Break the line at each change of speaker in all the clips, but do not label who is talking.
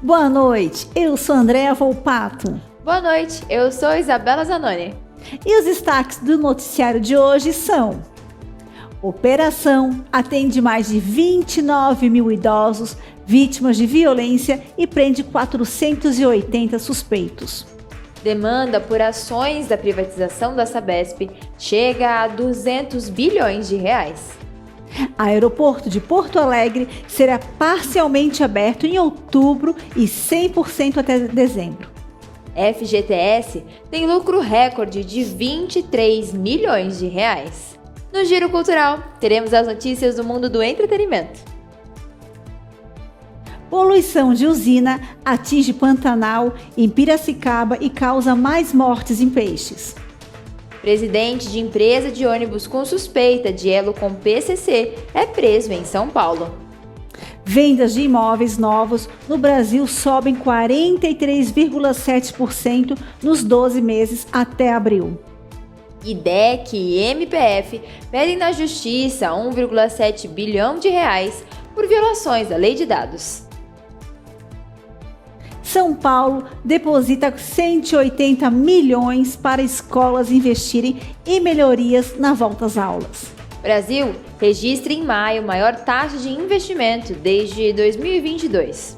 Boa noite, eu sou Andréa Volpato.
Boa noite, eu sou Isabela Zanoni.
E os destaques do noticiário de hoje são: Operação atende mais de 29 mil idosos vítimas de violência e prende 480 suspeitos.
Demanda por ações da privatização da Sabesp chega a 200 bilhões de reais.
Aeroporto de Porto Alegre será parcialmente aberto em outubro e 100% até dezembro.
FGTS tem lucro recorde de 23 milhões de reais. No Giro Cultural, teremos as notícias do mundo do entretenimento.
Poluição de usina atinge Pantanal em Piracicaba e causa mais mortes em peixes.
Presidente de empresa de ônibus com suspeita de elo com PCC é preso em São Paulo.
Vendas de imóveis novos no Brasil sobem 43,7% nos 12 meses até abril.
IDEC e MPF pedem na Justiça 1,7 bilhão de reais por violações da Lei de Dados.
São Paulo deposita 180 milhões para escolas investirem em melhorias na volta às aulas.
Brasil registra em maio maior taxa de investimento desde 2022.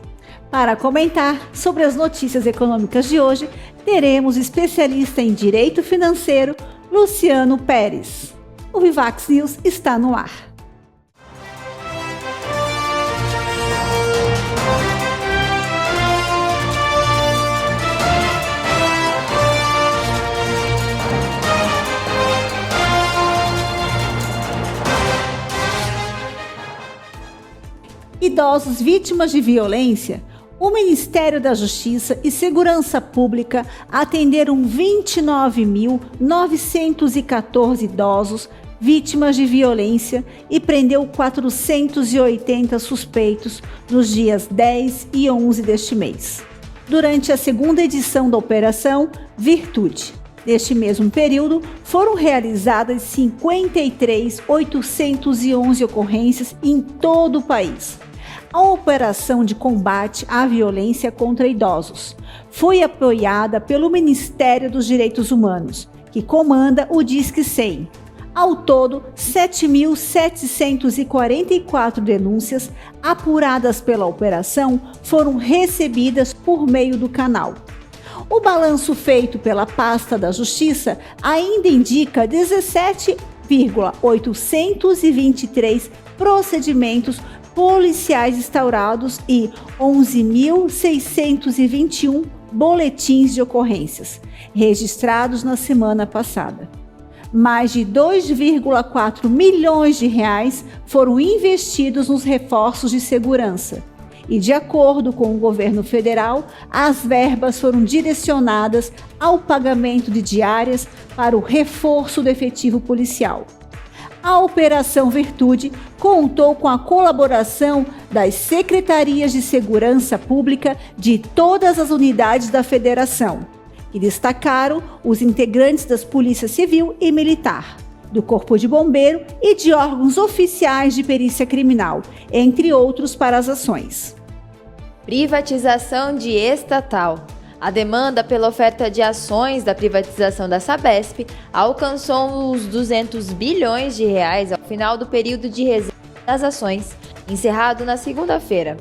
Para comentar sobre as notícias econômicas de hoje, teremos o especialista em direito financeiro, Luciano Pérez. O Vivax News está no ar. Idosos vítimas de violência, o Ministério da Justiça e Segurança Pública atenderam 29.914 idosos vítimas de violência e prendeu 480 suspeitos nos dias 10 e 11 deste mês, durante a segunda edição da Operação Virtude. Neste mesmo período, foram realizadas 53.811 ocorrências em todo o país. A operação de combate à violência contra idosos foi apoiada pelo Ministério dos Direitos Humanos, que comanda o Disque 100. Ao todo, 7.744 denúncias apuradas pela operação foram recebidas por meio do canal. O balanço feito pela pasta da Justiça ainda indica 17,823 procedimentos policiais instaurados e 11.621 boletins de ocorrências registrados na semana passada. Mais de 2,4 milhões de reais foram investidos nos reforços de segurança. E, de acordo com o governo federal, as verbas foram direcionadas ao pagamento de diárias para o reforço do efetivo policial. A Operação Virtude contou com a colaboração das Secretarias de Segurança Pública de todas as unidades da Federação, que destacaram os integrantes das Polícia Civil e Militar, do Corpo de Bombeiro e de órgãos oficiais de perícia criminal, entre outros, para as ações.
Privatização de estatal. A demanda pela oferta de ações da privatização da Sabesp alcançou os 200 bilhões de reais ao final do período de reserva das ações, encerrado na segunda-feira.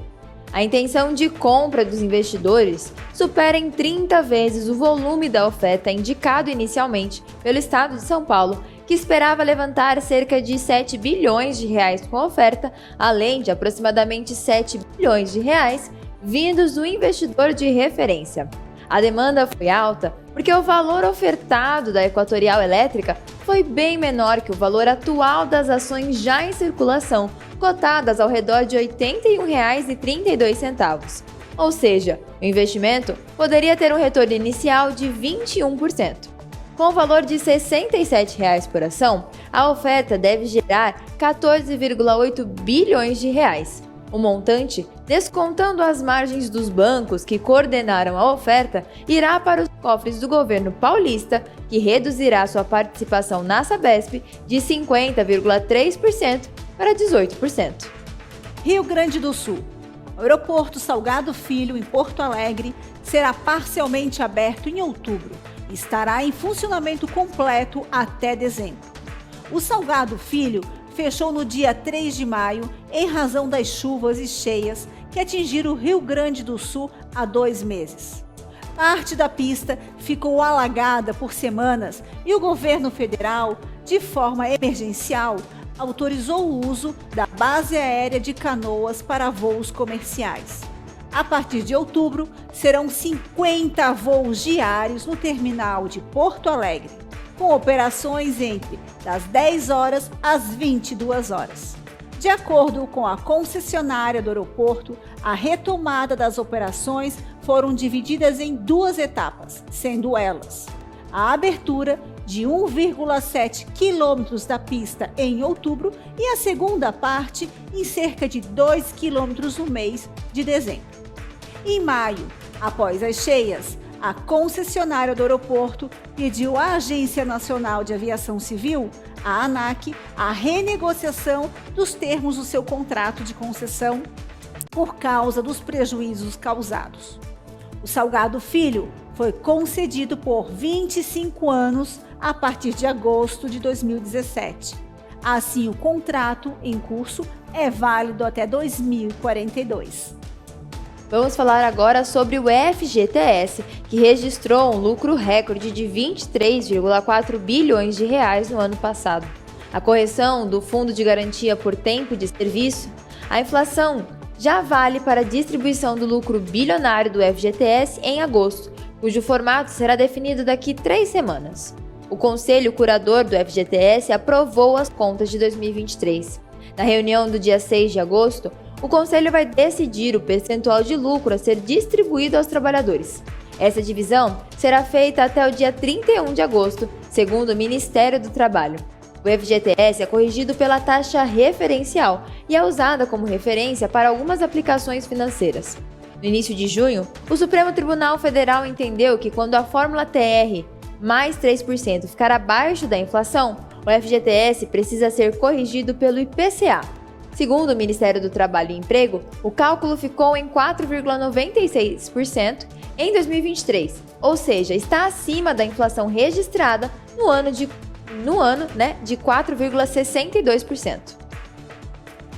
A intenção de compra dos investidores supera em 30 vezes o volume da oferta indicado inicialmente pelo Estado de São Paulo, que esperava levantar cerca de 7 bilhões de reais com a oferta, além de aproximadamente 7 bilhões de reais vindos do investidor de referência. A demanda foi alta porque o valor ofertado da Equatorial Elétrica foi bem menor que o valor atual das ações já em circulação, cotadas ao redor de R$ 81,32. Ou seja, o investimento poderia ter um retorno inicial de 21%. Com o valor de R$ 67 por ação, a oferta deve gerar 14,8 bilhões de reais. O montante, descontando as margens dos bancos que coordenaram a oferta, irá para os cofres do governo paulista, que reduzirá sua participação na Sabesp de 50,3% para 18%.
Rio Grande do Sul. O aeroporto Salgado Filho, em Porto Alegre, será parcialmente aberto em outubro e estará em funcionamento completo até dezembro. O Salgado Filho fechou no dia 3 de maio em razão das chuvas e cheias que atingiram o Rio Grande do Sul há 2 meses. Parte da pista ficou alagada por semanas e o governo federal, de forma emergencial, autorizou o uso da base aérea de Canoas para voos comerciais. A partir de outubro, serão 50 voos diários no terminal de Porto Alegre, com operações entre das 10 horas às 22 horas. De acordo com a concessionária do aeroporto, a retomada das operações foram divididas em 2 etapas, sendo elas a abertura de 1,7 quilômetros da pista em outubro e a segunda parte em cerca de 2 quilômetros no mês de dezembro. Em maio, após as cheias, a concessionária do aeroporto pediu à Agência Nacional de Aviação Civil, a ANAC, a renegociação dos termos do seu contrato de concessão por causa dos prejuízos causados. O Salgado Filho foi concedido por 25 anos a partir de agosto de 2017. Assim, o contrato em curso é válido até 2042.
Vamos falar agora sobre o FGTS, que registrou um lucro recorde de 23,4 bilhões de reais no ano passado. A correção do Fundo de Garantia por Tempo de Serviço, a inflação já vale para a distribuição do lucro bilionário do FGTS em agosto, cujo formato será definido daqui 3 semanas. O Conselho Curador do FGTS aprovou as contas de 2023. Na reunião do dia 6 de agosto, o Conselho vai decidir o percentual de lucro a ser distribuído aos trabalhadores. Essa divisão será feita até o dia 31 de agosto, segundo o Ministério do Trabalho. O FGTS é corrigido pela taxa referencial e é usada como referência para algumas aplicações financeiras. No início de junho, o Supremo Tribunal Federal entendeu que quando a fórmula TR mais 3% ficar abaixo da inflação, o FGTS precisa ser corrigido pelo IPCA. Segundo o Ministério do Trabalho e Emprego, o cálculo ficou em 4,96% em 2023, ou seja, está acima da inflação registrada no ano de 4,62%.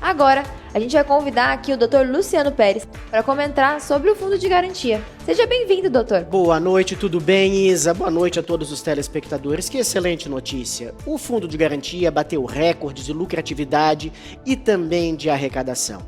Agora, a gente vai convidar aqui o Dr. Luciano Pérez para comentar sobre o Fundo de Garantia. Seja bem-vindo, doutor.
Boa noite, tudo bem, Isa? Boa noite a todos os telespectadores. Que excelente notícia. O Fundo de Garantia bateu recordes de lucratividade e também de arrecadação.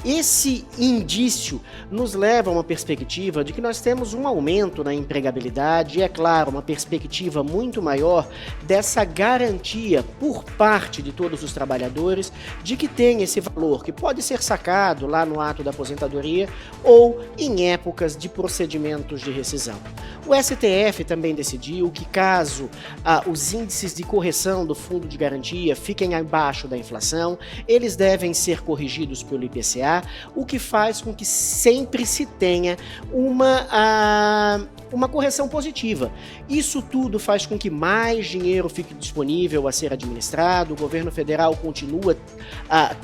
Esse indício nos leva a uma perspectiva de que nós temos um aumento na empregabilidade e, é claro, uma perspectiva muito maior dessa garantia por parte de todos os trabalhadores de que tem esse valor que pode ser sacado lá no ato da aposentadoria ou em épocas de procedimentos de rescisão. O STF também decidiu que caso os índices de correção do Fundo de Garantia fiquem abaixo da inflação, eles devem ser corrigidos pelo IPCA, o que faz com que sempre se tenha uma correção positiva. Isso tudo faz com que mais dinheiro fique disponível a ser administrado. O governo federal continua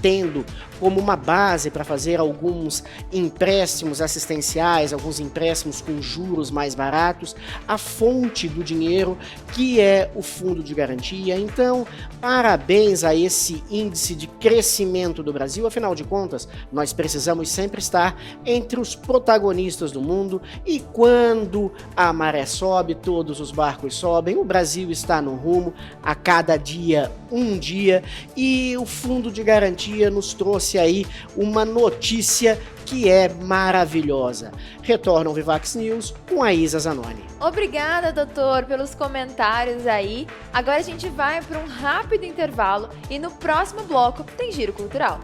tendo como uma base para fazer alguns empréstimos assistenciais, alguns empréstimos com juros mais baratos, a fonte do dinheiro que é o Fundo de Garantia. Então, parabéns a esse índice de crescimento do Brasil. Afinal de contas, nós precisamos sempre estar entre os protagonistas do mundo e quando a maré sobe, todos os barcos sobem. O Brasil está no rumo, a cada dia um dia, e o Fundo de Garantia nos trouxe aí uma notícia que é maravilhosa. Retorna ao Vivax News com a Isa Zanoni.
Obrigada, doutor, pelos comentários aí. Agora a gente vai para um rápido intervalo e no próximo bloco tem Giro Cultural.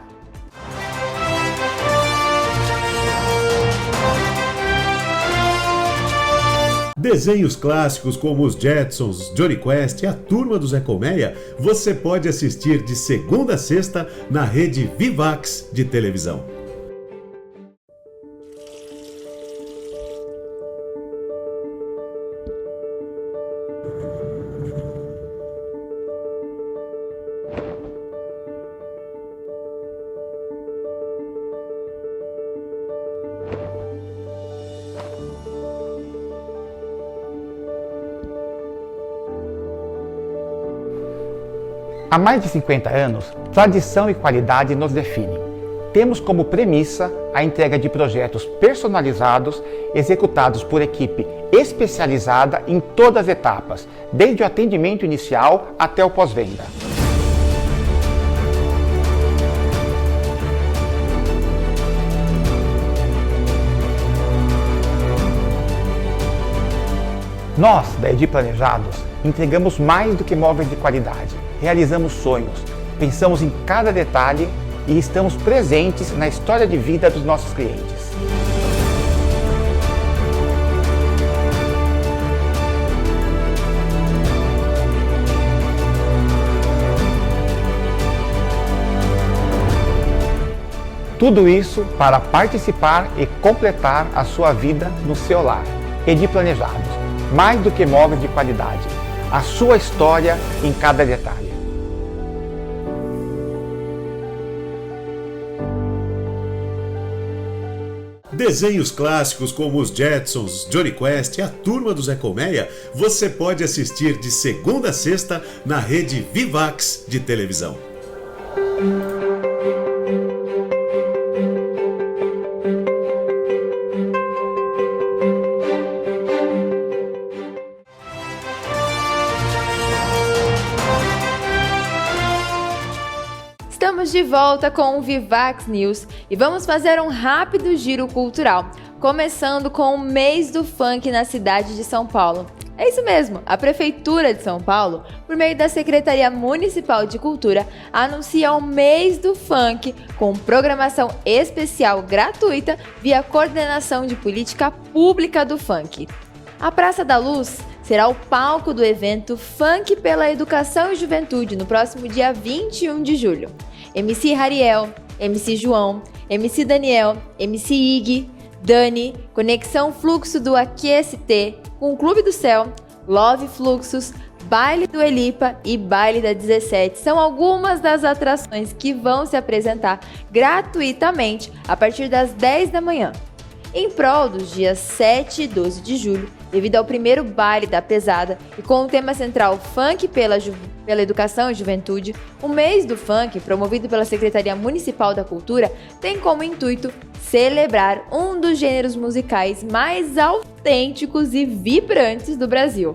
Desenhos clássicos como os Jetsons, Johnny Quest e a Turma do Zé Colmeia, você pode assistir de segunda a sexta na rede Vivax de televisão.
Há mais de 50 anos, tradição e qualidade nos definem. Temos como premissa a entrega de projetos personalizados, executados por equipe especializada em todas as etapas, desde o atendimento inicial até o pós-venda. Nós, da Edi Planejados, entregamos mais do que móveis de qualidade. Realizamos sonhos, pensamos em cada detalhe e estamos presentes na história de vida dos nossos clientes. Tudo isso para participar e completar a sua vida no seu lar. Edi Planejados, mais do que móveis de qualidade. A sua história em cada detalhe.
Desenhos clássicos como os Jetsons, Johnny Quest e a Turma do Zé Colmeia você pode assistir de segunda a sexta na rede Vivax de televisão.
Estamos de volta com o Vivax News e vamos fazer um rápido giro cultural, começando com o mês do funk na cidade de São Paulo. É isso mesmo, a Prefeitura de São Paulo, por meio da Secretaria Municipal de Cultura, anuncia o mês do funk com programação especial gratuita via Coordenação de Política Pública do Funk. A Praça da Luz será o palco do evento Funk pela Educação e Juventude no próximo dia 21 de julho. MC Rariel, MC João, MC Daniel, MC Ig, Dani, Conexão Fluxo do AQST, com o Clube do Céu, Love Fluxos, Baile do Elipa e Baile da 17 são algumas das atrações que vão se apresentar gratuitamente a partir das 10 da manhã. Em prol dos dias 7 e 12 de julho, devido ao primeiro baile da pesada e com o tema central Funk pela Educação e Juventude, o mês do funk, promovido pela Secretaria Municipal da Cultura, tem como intuito celebrar um dos gêneros musicais mais autênticos e vibrantes do Brasil.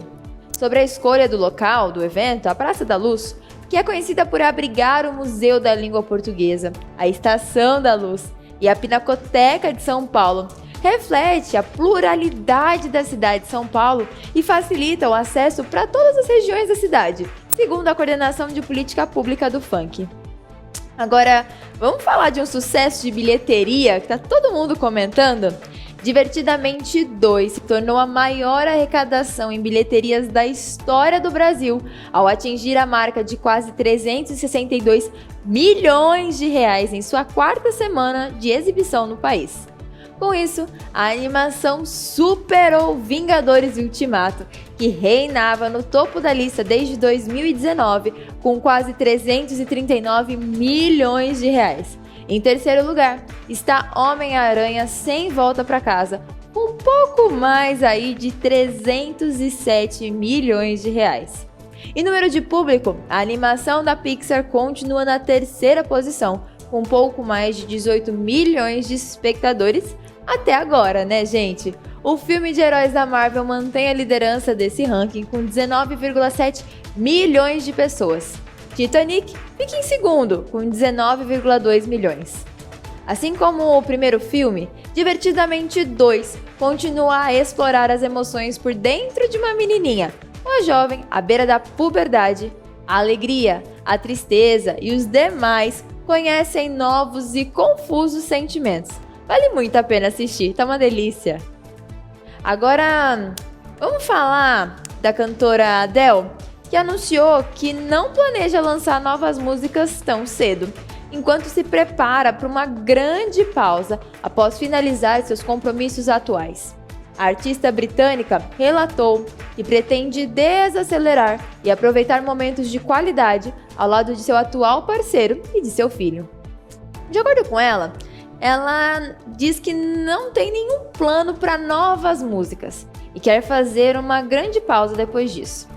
Sobre a escolha do local do evento, a Praça da Luz, que é conhecida por abrigar o Museu da Língua Portuguesa, a Estação da Luz e a Pinacoteca de São Paulo, reflete a pluralidade da cidade de São Paulo e facilita o acesso para todas as regiões da cidade, segundo a Coordenação de Política Pública do Funk. Agora, vamos falar de um sucesso de bilheteria que tá todo mundo comentando? Divertidamente 2 se tornou a maior arrecadação em bilheterias da história do Brasil, ao atingir a marca de quase 362 milhões de reais em sua quarta semana de exibição no país. Com isso, a animação superou Vingadores Ultimato, que reinava no topo da lista desde 2019, com quase 339 milhões de reais. Em terceiro lugar, está Homem-Aranha Sem Volta para Casa, com um pouco mais aí de 307 milhões de reais. Em número de público, a animação da Pixar continua na terceira posição, com um pouco mais de 18 milhões de espectadores até agora, né, gente? O filme de heróis da Marvel mantém a liderança desse ranking com 19,7 milhões de pessoas. Titanic fica em segundo, com 19,2 milhões. Assim como o primeiro filme, Divertidamente 2 continua a explorar as emoções por dentro de uma menininha, uma jovem à beira da puberdade. A alegria, a tristeza e os demais conhecem novos e confusos sentimentos. Vale muito a pena assistir, tá uma delícia. Agora, vamos falar da cantora Adele, que anunciou que não planeja lançar novas músicas tão cedo, enquanto se prepara para uma grande pausa após finalizar seus compromissos atuais. A artista britânica relatou que pretende desacelerar e aproveitar momentos de qualidade ao lado de seu atual parceiro e de seu filho. De acordo com ela diz que não tem nenhum plano para novas músicas e quer fazer uma grande pausa depois disso.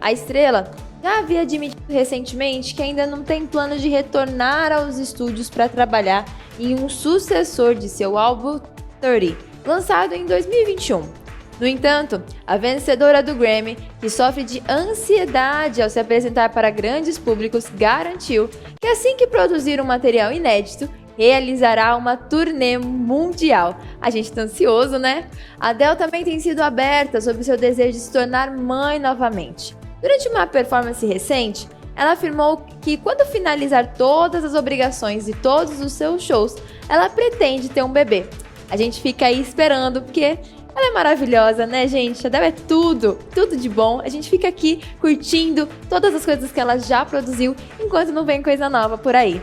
A estrela já havia admitido recentemente que ainda não tem plano de retornar aos estúdios para trabalhar em um sucessor de seu álbum 30, lançado em 2021. No entanto, a vencedora do Grammy, que sofre de ansiedade ao se apresentar para grandes públicos, garantiu que assim que produzir um material inédito, realizará uma turnê mundial. A gente tá ansioso, né? A Adele também tem sido aberta sobre seu desejo de se tornar mãe novamente. Durante uma performance recente, ela afirmou que quando finalizar todas as obrigações de todos os seus shows, ela pretende ter um bebê. A gente fica aí esperando, porque ela é maravilhosa, né, gente? A Adele é tudo de bom. A gente fica aqui curtindo todas as coisas que ela já produziu, enquanto não vem coisa nova por aí.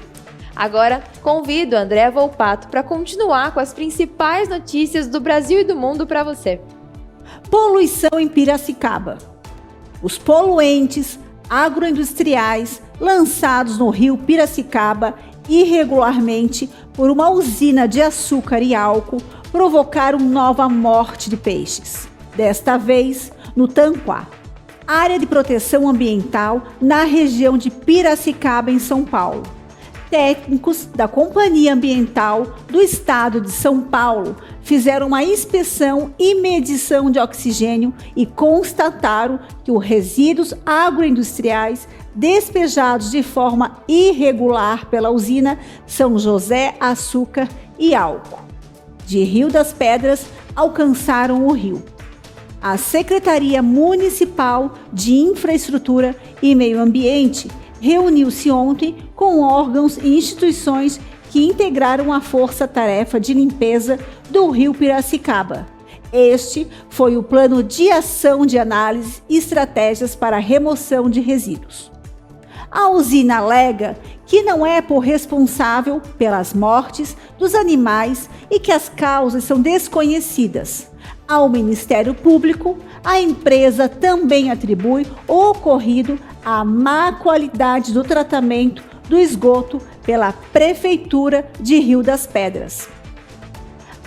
Agora, convido a Andréa Volpato para continuar com as principais notícias do Brasil e do mundo para você.
Poluição em Piracicaba. Os poluentes agroindustriais lançados no rio Piracicaba irregularmente por uma usina de açúcar e álcool provocaram nova morte de peixes. Desta vez, no Tanquá, área de proteção ambiental na região de Piracicaba, em São Paulo. Técnicos da Companhia Ambiental do Estado de São Paulo fizeram uma inspeção e medição de oxigênio e constataram que os resíduos agroindustriais despejados de forma irregular pela usina São José Açúcar e Álcool de Rio das Pedras alcançaram o rio. A Secretaria Municipal de Infraestrutura e Meio Ambiente reuniu-se ontem com órgãos e instituições que integraram a força-tarefa de limpeza do rio Piracicaba. Este foi o plano de ação de análise e estratégias para a remoção de resíduos. A usina alega que não é por responsável pelas mortes dos animais e que as causas são desconhecidas. Ao Ministério Público, a empresa também atribui o ocorrido à má qualidade do tratamento do esgoto pela Prefeitura de Rio das Pedras.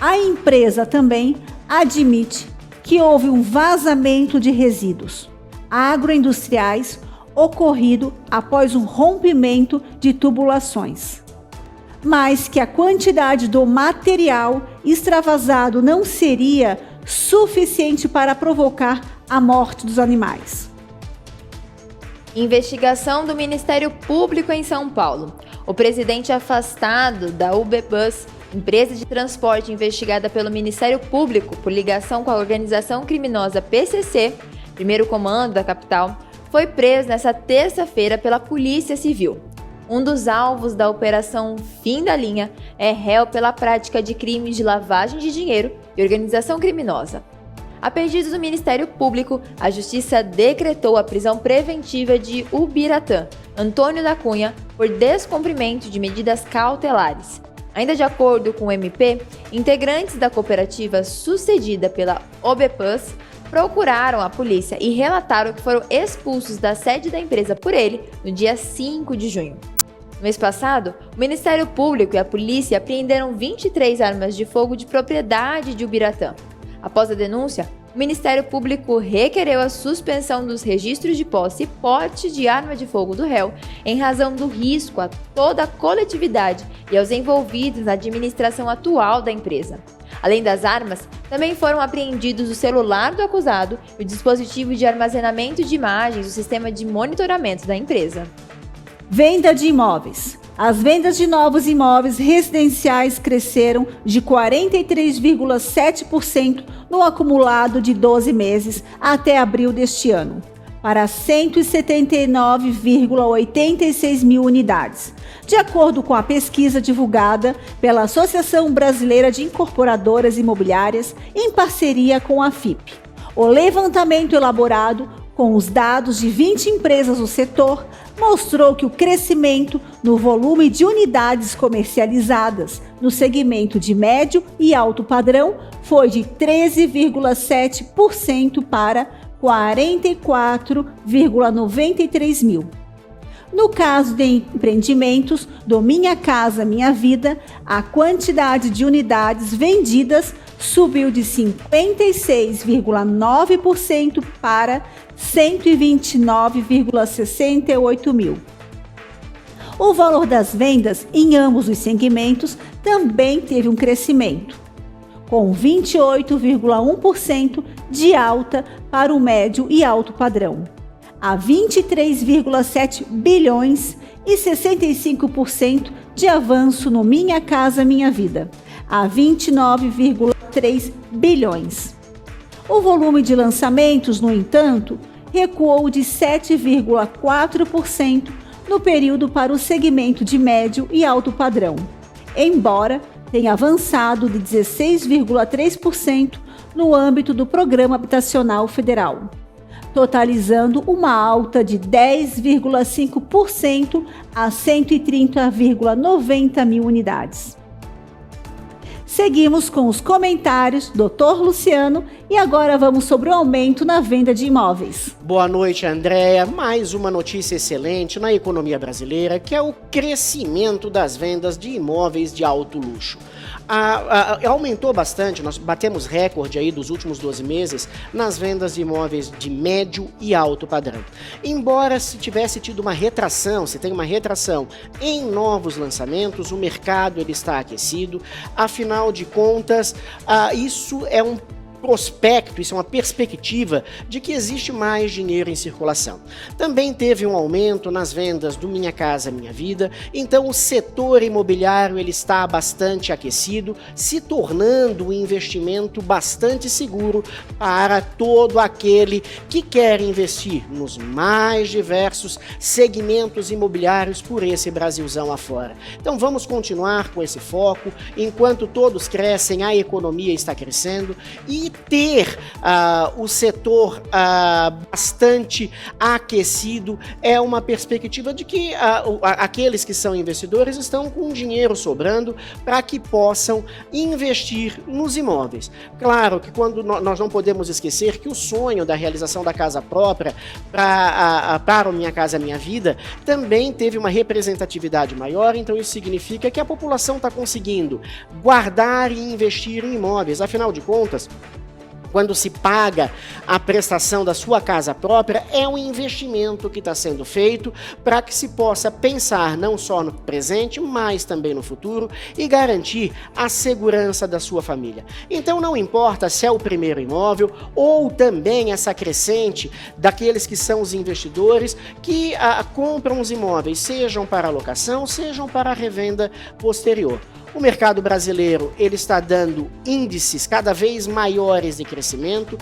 A empresa também admite que houve um vazamento de resíduos agroindustriais ocorrido após um rompimento de tubulações, mas que a quantidade do material extravasado não seria suficiente para provocar a morte dos animais.
Investigação do Ministério Público em São Paulo. O presidente afastado da UBBus, empresa de transporte investigada pelo Ministério Público por ligação com a organização criminosa PCC, primeiro comando da capital, foi preso nesta terça-feira pela Polícia Civil. Um dos alvos da Operação Fim da Linha é réu pela prática de crimes de lavagem de dinheiro e organização criminosa. A pedido do Ministério Público, a Justiça decretou a prisão preventiva de Ubiratã, Antônio da Cunha, por descumprimento de medidas cautelares. Ainda de acordo com o MP, integrantes da cooperativa sucedida pela OBPUS procuraram a polícia e relataram que foram expulsos da sede da empresa por ele no dia 5 de junho. No mês passado, o Ministério Público e a polícia apreenderam 23 armas de fogo de propriedade de Ubiratã. Após a denúncia, o Ministério Público requereu a suspensão dos registros de posse e porte de arma de fogo do réu em razão do risco a toda a coletividade e aos envolvidos na administração atual da empresa. Além das armas, também foram apreendidos o celular do acusado e o dispositivo de armazenamento de imagens do sistema de monitoramento da empresa.
Venda de imóveis. As vendas de novos imóveis residenciais cresceram de 43,7% no acumulado de 12 meses até abril deste ano, para 179,86 mil unidades, de acordo com a pesquisa divulgada pela Associação Brasileira de Incorporadoras Imobiliárias em parceria com a FIP. O levantamento elaborado com os dados de 20 empresas do setor mostrou que o crescimento no volume de unidades comercializadas no segmento de médio e alto padrão foi de 13,7% para 44,93 mil. No caso de empreendimentos do Minha Casa Minha Vida, a quantidade de unidades vendidas subiu de 56,9% para 129,68 mil. O valor das vendas em ambos os segmentos também teve um crescimento, com 28,1% de alta para o médio e alto padrão, a 23,7 bilhões e 65% de avanço no Minha Casa Minha Vida, a 29,3 bilhões. O volume de lançamentos, no entanto, recuou de 7,4% no período para o segmento de médio e alto padrão, embora tenha avançado de 16,3% no âmbito do Programa Habitacional Federal, totalizando uma alta de 10,5% a 130,90 mil unidades. Seguimos com os comentários do Dr. Luciano e agora vamos sobre o aumento na venda de imóveis.
Boa noite, Andréa. Mais uma notícia excelente na economia brasileira, que é o crescimento das vendas de imóveis de alto luxo. Aumentou bastante, nós batemos recorde aí dos últimos 12 meses nas vendas de imóveis de médio e alto padrão. Embora se tivesse tido uma retração, se tem uma retração em novos lançamentos, o mercado ele está aquecido, afinal de contas, isso é um prospecto, isso é uma perspectiva de que existe mais dinheiro em circulação. Também teve um aumento nas vendas do Minha Casa Minha Vida, então o setor imobiliário ele está bastante aquecido, se tornando um investimento bastante seguro para todo aquele que quer investir nos mais diversos segmentos imobiliários por esse Brasilzão afora. Então vamos continuar com esse foco, enquanto todos crescem, a economia está crescendo e ter o setor bastante aquecido é uma perspectiva de que aqueles que são investidores estão com dinheiro sobrando para que possam investir nos imóveis. Claro que quando nós não podemos esquecer que o sonho da realização da casa própria para o Minha Casa Minha Vida também teve uma representatividade maior, então isso significa que a população está conseguindo guardar e investir em imóveis. Afinal de contas, quando se paga a prestação da sua casa própria, é um investimento que está sendo feito para que se possa pensar não só no presente, mas também no futuro e garantir a segurança da sua família. Então não importa se é o primeiro imóvel ou também essa crescente daqueles que são os investidores que compram os imóveis, sejam para locação, sejam para revenda posterior. O mercado brasileiro ele está dando índices cada vez maiores de crescimento.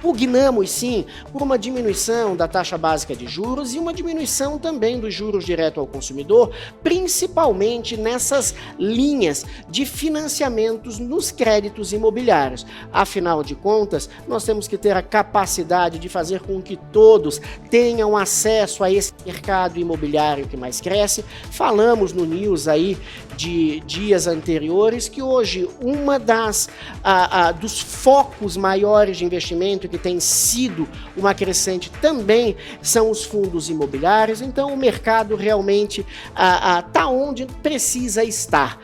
Pugnamos sim por uma diminuição da taxa básica de juros e uma diminuição também dos juros direto ao consumidor, principalmente nessas linhas de financiamentos nos créditos imobiliários. Afinal de contas, nós temos que ter a capacidade de fazer com que todos tenham acesso a esse mercado imobiliário que mais cresce. Falamos no news aí de dias anteriores que hoje uma dos focos maiores de investimento que tem sido uma crescente também são os fundos imobiliários. Então o mercado realmente está onde precisa estar,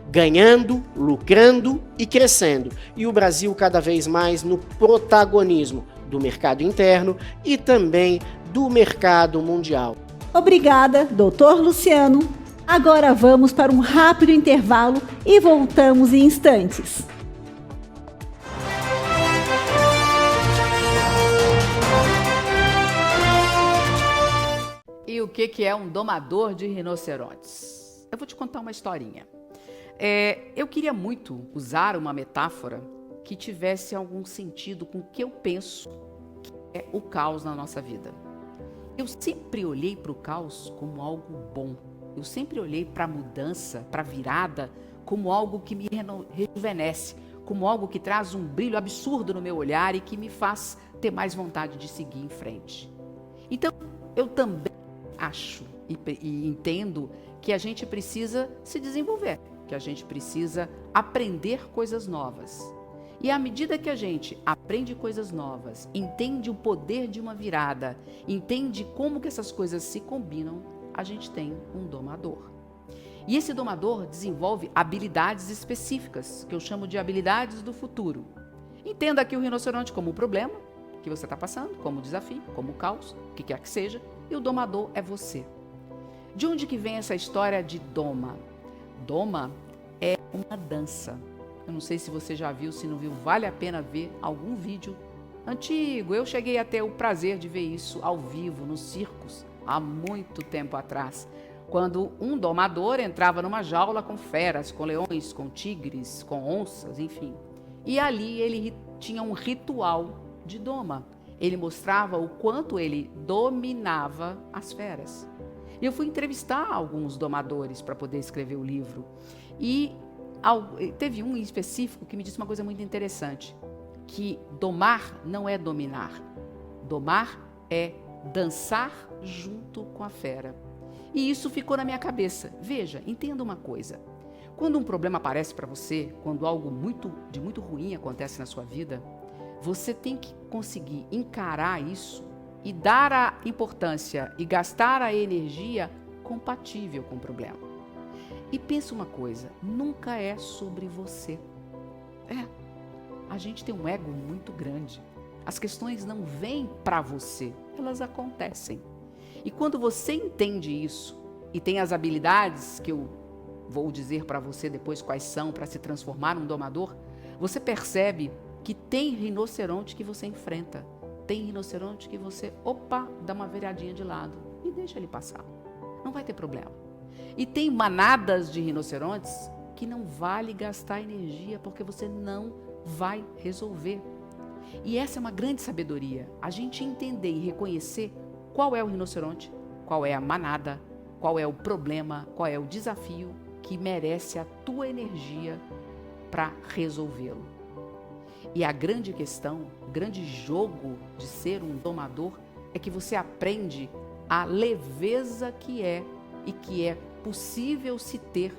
ganhando, lucrando e crescendo. E o Brasil cada vez mais no protagonismo do mercado interno e também do mercado mundial.
Obrigada, Dr. Luciano. Agora vamos para um rápido intervalo e voltamos em instantes.
E o que é um domador de rinocerontes? Eu vou te contar uma historinha. Eu queria muito usar uma metáfora que tivesse algum sentido com o que eu penso que é o caos na nossa vida. Eu sempre olhei para o caos como algo bom. Eu sempre olhei para a mudança, para a virada, como algo que me rejuvenesce, como algo que traz um brilho absurdo no meu olhar e que me faz ter mais vontade de seguir em frente. Então, eu também acho e entendo que a gente precisa se desenvolver, que a gente precisa aprender coisas novas. E à medida que a gente aprende coisas novas, entende o poder de uma virada, entende como que essas coisas se combinam, a gente tem um domador. E esse domador desenvolve habilidades específicas, que eu chamo de habilidades do futuro. Entenda aqui o rinoceronte como um problema que você está passando, como desafio, como caos, o que quer que seja, e o domador é você. De onde que vem essa história de doma? Doma é uma dança. Eu não sei se você já viu, se não viu, vale a pena ver algum vídeo antigo. Eu cheguei a ter o prazer de ver isso ao vivo, nos circos, há muito tempo atrás, quando um domador entrava numa jaula com feras, com leões, com tigres, com onças, enfim. E ali ele tinha um ritual de doma. Ele mostrava o quanto ele dominava as feras. E eu fui entrevistar alguns domadores para poder escrever o livro. E teve um em específico que me disse uma coisa muito interessante, que domar não é dominar. Domar é dançar junto com a fera. E isso ficou na minha cabeça. Veja, entenda uma coisa. Quando um problema aparece para você, quando algo de muito ruim acontece na sua vida, você tem que conseguir encarar isso e dar a importância e gastar a energia compatível com o problema. E pensa uma coisa, nunca é sobre você. A gente tem um ego muito grande. As questões não vêm para você, elas acontecem. E quando você entende isso e tem as habilidades que eu vou dizer para você depois quais são para se transformar num domador, você percebe que tem rinoceronte que você enfrenta. Tem rinoceronte que você, dá uma viradinha de lado e deixa ele passar. Não vai ter problema. E tem manadas de rinocerontes que não vale gastar energia porque você não vai resolver. E essa é uma grande sabedoria, a gente entender e reconhecer qual é o rinoceronte, qual é a manada, qual é o problema, qual é o desafio que merece a tua energia para resolvê-lo. E a grande questão, o grande jogo de ser um domador é que você aprende a leveza que é e que é possível se ter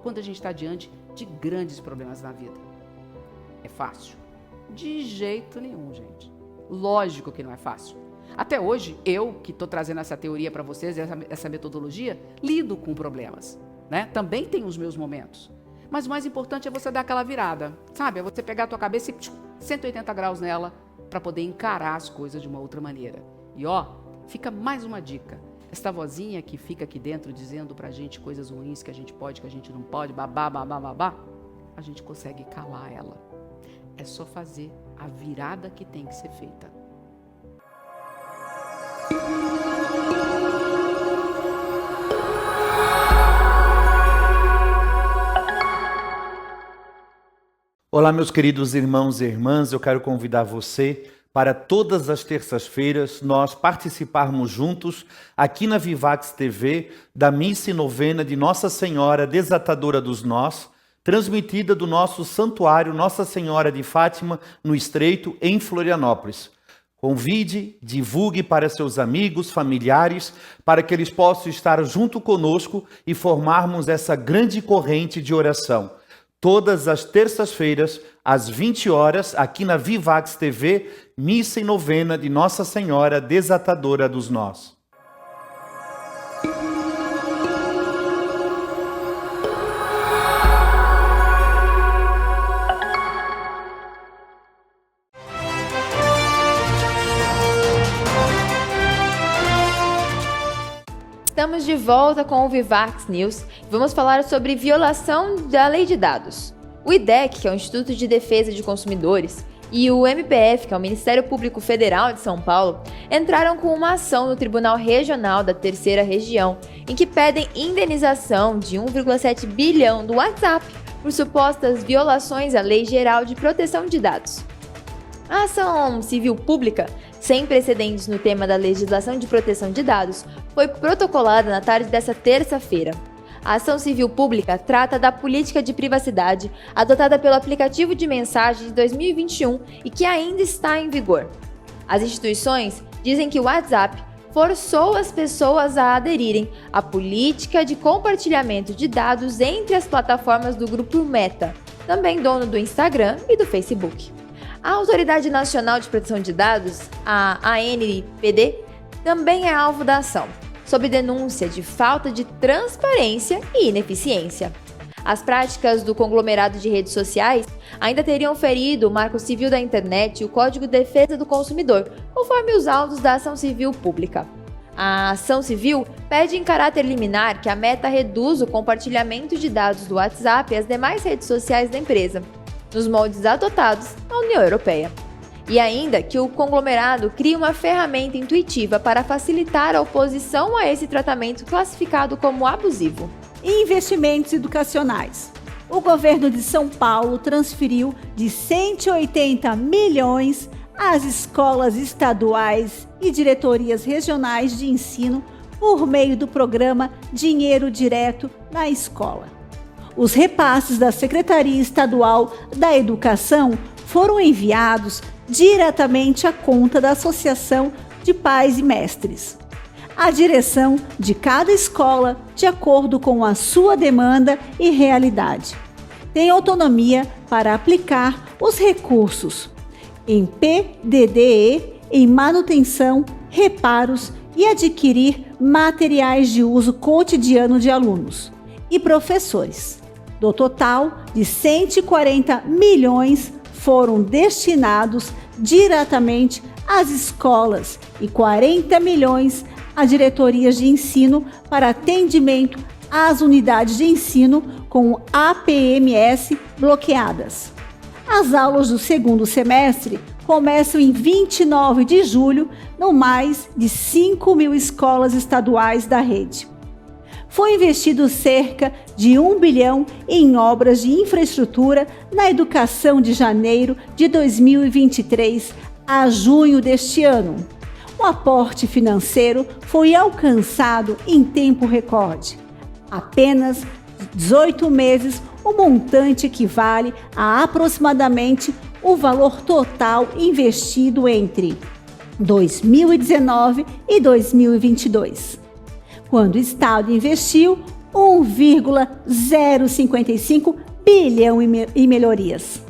quando a gente está diante de grandes problemas na vida. É fácil? De jeito nenhum, gente. Lógico que não é fácil. Até hoje, eu que estou trazendo essa teoria para vocês, essa metodologia, lido com problemas, né? Também tem os meus momentos. Mas o mais importante é você dar aquela virada, sabe? É você pegar a tua cabeça e 180 graus nela para poder encarar as coisas de uma outra maneira. E fica mais uma dica. Esta vozinha que fica aqui dentro dizendo pra gente coisas ruins que a gente pode, que a gente não pode, babá, a gente consegue calar ela. É só fazer a virada que tem que ser feita.
Olá, meus queridos irmãos e irmãs, eu quero convidar você para todas as terças-feiras nós participarmos juntos aqui na Vivax TV da missa e novena de Nossa Senhora Desatadora dos Nós, transmitida do nosso santuário Nossa Senhora de Fátima, no Estreito, em Florianópolis. Convide, divulgue para seus amigos, familiares, para que eles possam estar junto conosco e formarmos essa grande corrente de oração. Todas as terças-feiras, às 20 horas, aqui na Vivax TV, missa e novena de Nossa Senhora Desatadora dos Nós.
Estamos de volta com o Vivax News. Vamos falar sobre violação da lei de dados. O IDEC, que é o Instituto de Defesa de Consumidores, e o MPF, que é o Ministério Público Federal de São Paulo, entraram com uma ação no Tribunal Regional da Terceira Região, em que pedem indenização de 1,7 bilhão do WhatsApp por supostas violações à Lei Geral de Proteção de Dados. A ação civil pública, sem precedentes no tema da legislação de proteção de dados, foi protocolada na tarde desta terça-feira. A ação civil pública trata da política de privacidade adotada pelo aplicativo de mensagem de 2021 e que ainda está em vigor. As instituições dizem que o WhatsApp forçou as pessoas a aderirem à política de compartilhamento de dados entre as plataformas do grupo Meta, também dono do Instagram e do Facebook. A Autoridade Nacional de Proteção de Dados, a ANPD, também é alvo da ação. sob denúncia de falta de transparência e ineficiência. As práticas do conglomerado de redes sociais ainda teriam ferido o Marco Civil da Internet e o Código de Defesa do Consumidor, conforme os autos da ação civil pública. A ação civil pede em caráter liminar que a Meta reduza o compartilhamento de dados do WhatsApp e as demais redes sociais da empresa, nos moldes adotados na União Europeia. E ainda que o conglomerado crie uma ferramenta intuitiva para facilitar a oposição a esse tratamento classificado como abusivo.
Investimentos educacionais. O governo de São Paulo transferiu de 180 milhões às escolas estaduais e diretorias regionais de ensino por meio do programa Dinheiro Direto na Escola. Os repasses da Secretaria Estadual da Educação foram enviados diretamente à conta da Associação de Pais e Mestres. A direção de cada escola, de acordo com a sua demanda e realidade, tem autonomia para aplicar os recursos em PDDE, em manutenção, reparos e adquirir materiais de uso cotidiano de alunos e professores. Do total de 140 milhões foram destinados diretamente às escolas e 40 milhões a diretorias de ensino para atendimento às unidades de ensino com APMS bloqueadas. As aulas do segundo semestre começam em 29 de julho, no mais de 5 mil escolas estaduais da rede. Foi investido cerca de 1 bilhão em obras de infraestrutura na educação de janeiro de 2023 a junho deste ano. O aporte financeiro foi alcançado em tempo recorde. Apenas 18 meses, o montante equivale a aproximadamente o valor total investido entre 2019 e 2022, quando o Estado investiu 1,055 bilhão em melhorias.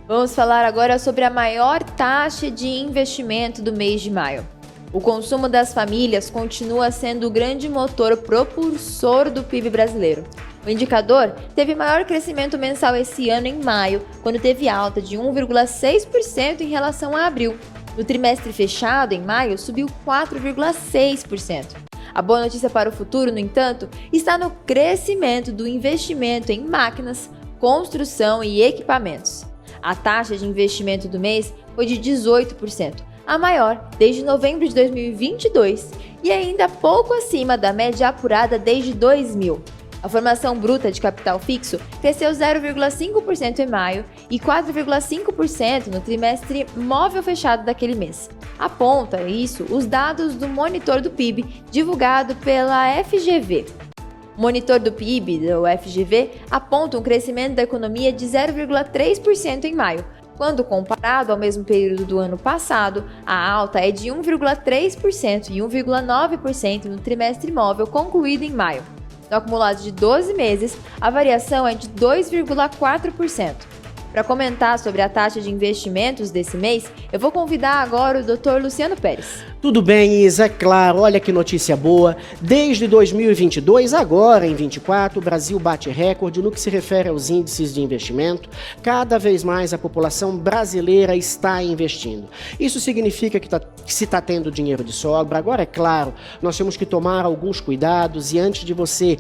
Vamos falar agora sobre a maior taxa de investimento do mês de maio. O consumo das famílias continua sendo o grande motor propulsor do PIB brasileiro. O indicador teve maior crescimento mensal esse ano em maio, quando teve alta de 1,6% em relação a abril. No trimestre fechado, em maio, subiu 4,6%. A boa notícia para o futuro, no entanto, está no crescimento do investimento em máquinas, construção e equipamentos. A taxa de investimento do mês foi de 18%, a maior desde novembro de 2022 e ainda pouco acima da média apurada desde 2000. A formação bruta de capital fixo cresceu 0,5% em maio e 4,5% no trimestre móvel fechado daquele mês. Aponta isso os dados do monitor do PIB divulgado pela FGV. O monitor do PIB, do FGV, aponta um crescimento da economia de 0,3% em maio. Quando comparado ao mesmo período do ano passado, a alta é de 1,3% e 1,9% no trimestre móvel concluído em maio. No acumulado de 12 meses, a variação é de 2,4%. Para comentar sobre a taxa de investimentos desse mês, eu vou convidar agora o Dr. Luciano Pérez.
Tudo bem, Isa, é claro, olha que notícia boa. Desde 2022, agora em 2024, o Brasil bate recorde no que se refere aos índices de investimento. Cada vez mais a população brasileira está investindo. Isso significa que se está tendo dinheiro de sobra. Agora, é claro, nós temos que tomar alguns cuidados e antes de você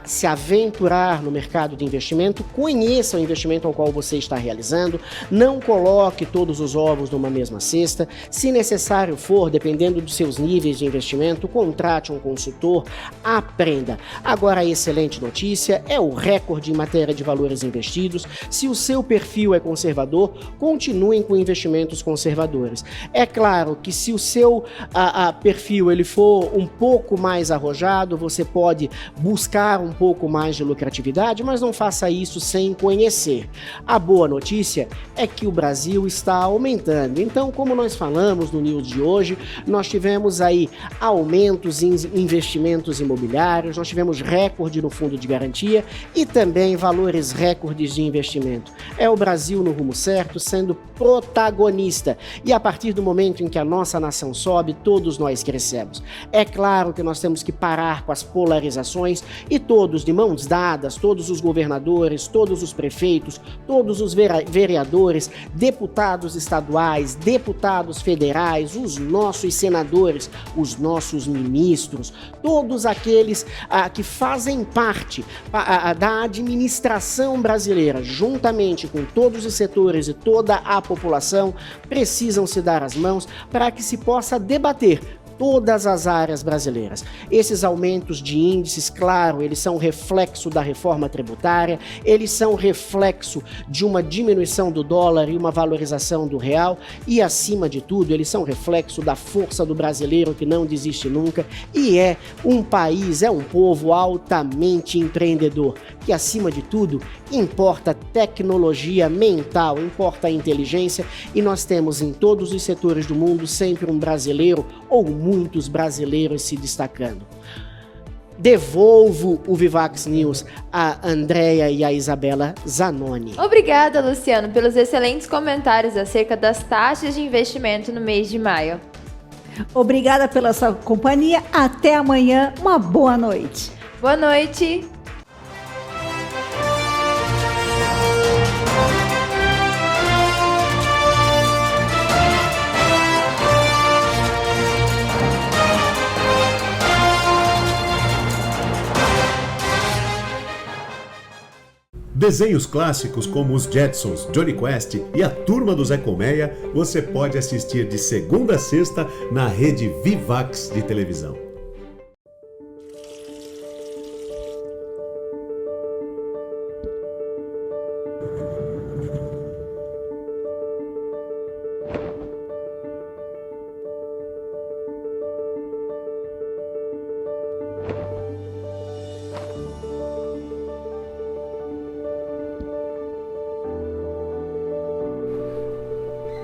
se aventurar no mercado de investimento, conheça o investimento ao qual você está realizando. Não coloque todos os ovos numa mesma cesta. Se necessário for, dependendo dos seus níveis de investimento, contrate um consultor, aprenda. Agora, a excelente notícia é o recorde em matéria de valores investidos. Se o seu perfil é conservador, continuem com investimentos conservadores. É claro que se o seu perfil ele for um pouco mais arrojado, você pode buscar um pouco mais de lucratividade, mas não faça isso sem conhecer. A boa boa notícia é que o Brasil está aumentando. Então, como nós falamos no News de hoje, nós tivemos aí aumentos em investimentos imobiliários, nós tivemos recorde no fundo de garantia e também valores recordes de investimento. É o Brasil no rumo certo, sendo protagonista. E a partir do momento em que a nossa nação sobe, todos nós crescemos. É claro que nós temos que parar com as polarizações e todos, de mãos dadas, todos os governadores, todos os prefeitos, todos os vereadores, deputados estaduais, deputados federais, os nossos senadores, os nossos ministros, todos aqueles que fazem parte da administração brasileira, juntamente com todos os setores e toda a população, precisam se dar as mãos para que se possa debater todas as áreas brasileiras. Esses aumentos de índices, claro, eles são reflexo da reforma tributária, eles são reflexo de uma diminuição do dólar e uma valorização do real e, acima de tudo, eles são reflexo da força do brasileiro que não desiste nunca e é um país, é um povo altamente empreendedor, que, acima de tudo, importa tecnologia mental, importa a inteligência e nós temos em todos os setores do mundo sempre um brasileiro ou muitos brasileiros se destacando. Devolvo o Vivax News a Andréia e a Isabela Zanoni.
Obrigada, Luciano, pelos excelentes comentários acerca das taxas de investimento no mês de maio.
Obrigada pela sua companhia. Até amanhã. Uma boa noite.
Boa noite.
Desenhos clássicos como os Jetsons, Johnny Quest e a Turma do Zé Colmeia você pode assistir de segunda a sexta na rede Vivax de televisão.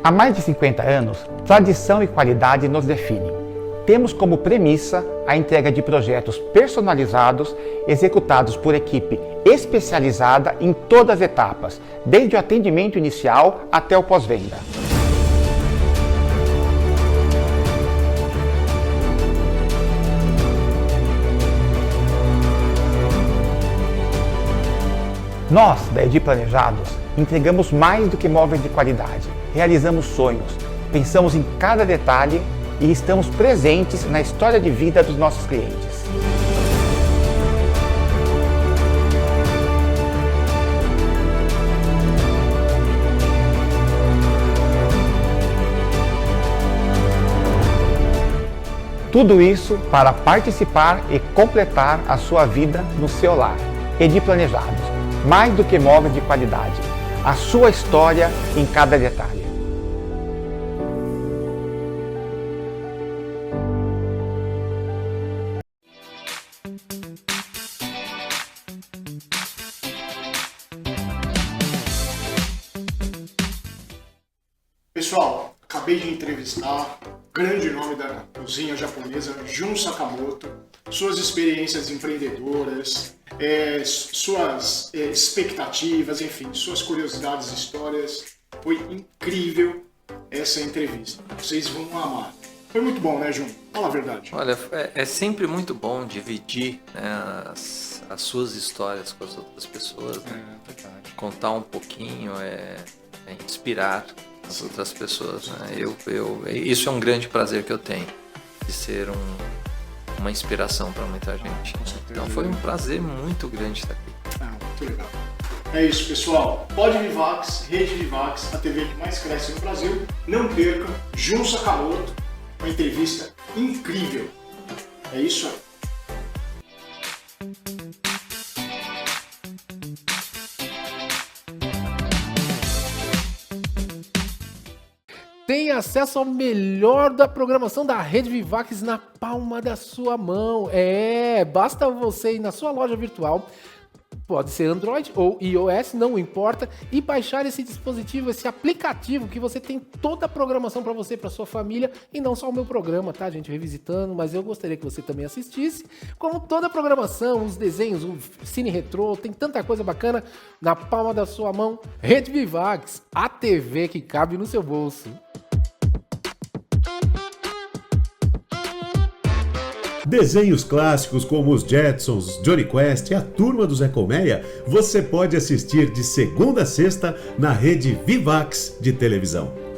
Há mais de 50 anos, tradição e qualidade nos definem. Temos como premissa a entrega de projetos personalizados, executados por equipe especializada em todas as etapas, desde o atendimento inicial até o pós-venda. Nós, da Edi Planejados, entregamos mais do que móveis de qualidade. Realizamos sonhos, pensamos em cada detalhe e estamos presentes na história de vida dos nossos clientes. Tudo isso para participar e completar a sua vida no seu lar. Edi Planejados, mais do que móveis de qualidade. A sua história em cada detalhe.
Pessoal, acabei de entrevistar o grande nome da cozinha japonesa, Jun Sakamoto, suas experiências empreendedoras, suas expectativas, enfim, suas curiosidades, histórias. Foi incrível essa entrevista. Vocês vão amar. Foi muito bom, né, Jun? Fala a verdade.
Olha, é sempre muito bom dividir, né, as suas histórias com as outras pessoas, né?
Verdade.
Contar um pouquinho, inspirar as outras pessoas, né? Isso é um grande prazer que eu tenho, de ser uma inspiração para muita gente. Então foi um prazer muito grande estar aqui.
Muito legal. É isso, pessoal. Pod Vivax, Rede Vivax, a TV que mais cresce no Brasil. Não perca, Jun Sakamoto, uma entrevista incrível. É isso aí.
Tem acesso ao melhor da programação da Rede Vivax na palma da sua mão. Basta você ir na sua loja virtual, Pode ser Android ou iOS, não importa, e baixar esse dispositivo, esse aplicativo que você tem toda a programação para você, para sua família, e não só o meu programa, tá, gente, revisitando, mas eu gostaria que você também assistisse, como toda a programação, os desenhos, o Cine Retrô, tem tanta coisa bacana na palma da sua mão. Rede Vivax, a TV que cabe no seu bolso.
Desenhos clássicos como os Jetsons, Johnny Quest e a Turma do Zé Colmeia, você pode assistir de segunda a sexta na Rede Vivax de televisão.